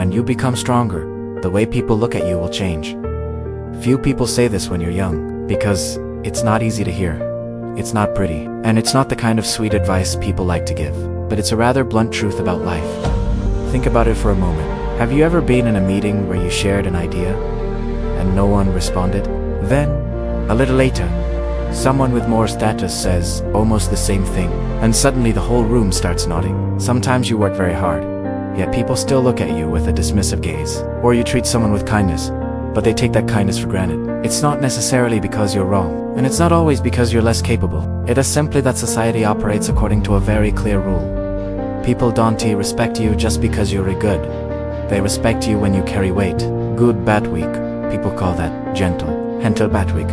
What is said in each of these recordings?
when you become stronger, the way people look at you will change. Few people say this when you're young, because it's not easy to hear. It's not pretty, and it's not the kind of sweet advice people like to give, but it's a rather blunt truth about life. Think about it for a moment. Have you ever been in a meeting where you shared an idea, and no one responded? Then, a little later, someone with more status says almost the same thing, and suddenly the whole room starts nodding. Sometimes you work very hard, yet people still look at you with a dismissive gaze. Or you treat someone with kindness, but they take that kindness for granted. It's not necessarily because you're wrong, and it's not always because you're less capable. It is simply that society operates according to a very clear rule. People don't respect you just because you're good. They respect you when you carry weight. Good, bad, weak. People call that gentle bad, weak.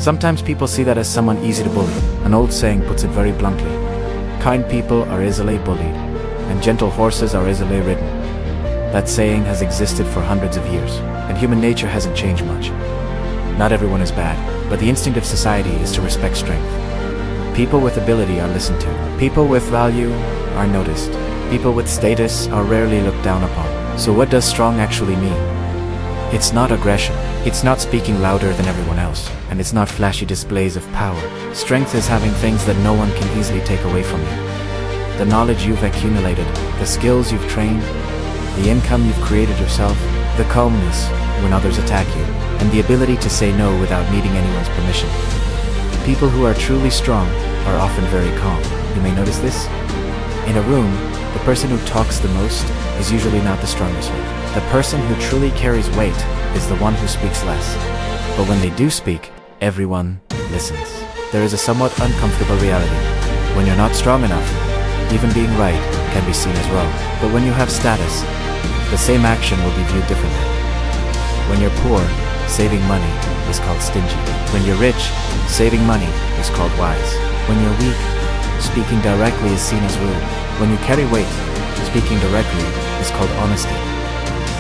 Sometimes people see that as someone easy to bully. An old saying puts it very bluntly. Kind people are easily bullied, and gentle horses are easily ridden. That saying has existed for hundreds of years, and human nature hasn't changed much. Not everyone is bad, but the instinct of society is to respect strength. People with ability are listened to. People with value are noticed. People with status are rarely looked down upon. So what does strong actually mean? It's not aggression. It's not speaking louder than everyone else. And it's not flashy displays of power. Strength is having things that no one can easily take away from you. The knowledge you've accumulated, the skills you've trained, the income you've created yourself, the calmness when others attack you, and the ability to say no without needing anyone's permission. People who are truly strong are often very calm. You may notice this. In a room, the person who talks the most is usually not the strongest one. The person who truly carries weight is the one who speaks less. But when they do speak, everyone listens. There is a somewhat uncomfortable reality. When you're not strong enough, even being right can be seen as wrong. But when you have status, the same action will be viewed differently. When you're poor, saving money is called stingy. When you're rich, saving money is called wise. When you're weak, speaking directly is seen as rude. When you carry weight, speaking directly is called honesty.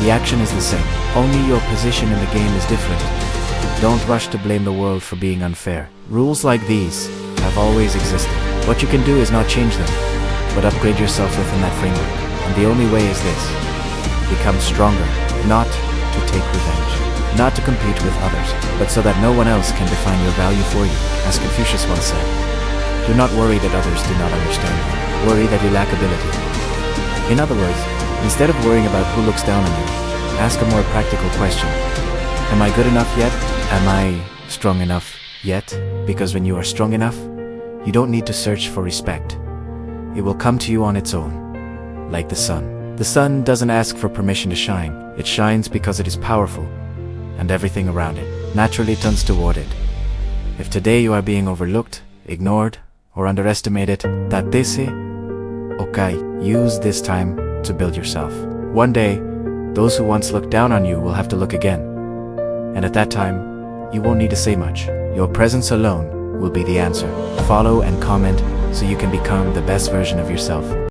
The action is the same, only your position in the game is different. Don't rush to blame the world for being unfair. Rules like these have always existed. What you can do is not change them, but upgrade yourself within that framework. And the only way is this: become stronger, not to take revenge, not to compete with others, but so that no one else can define your value for you. As Confucius once said, do not worry that others do not understand you. Worry that you lack ability. In other words, instead of worrying about who looks down on you, ask a more practical question. Am I good enough yet? Am I strong enough yet? Because when you are strong enough, you don't need to search for respect. It will come to you on its own, like the sun. The sun doesn't ask for permission to shine. It shines because it is powerful, and everything around it naturally turns toward it. If today you are being overlooked, ignored, or underestimated, okay, use this time to build yourself. One day, those who once looked down on you will have to look again. And at that time, you won't need to say much. Your presence alone will be the answer. Follow and comment so you can become the best version of yourself.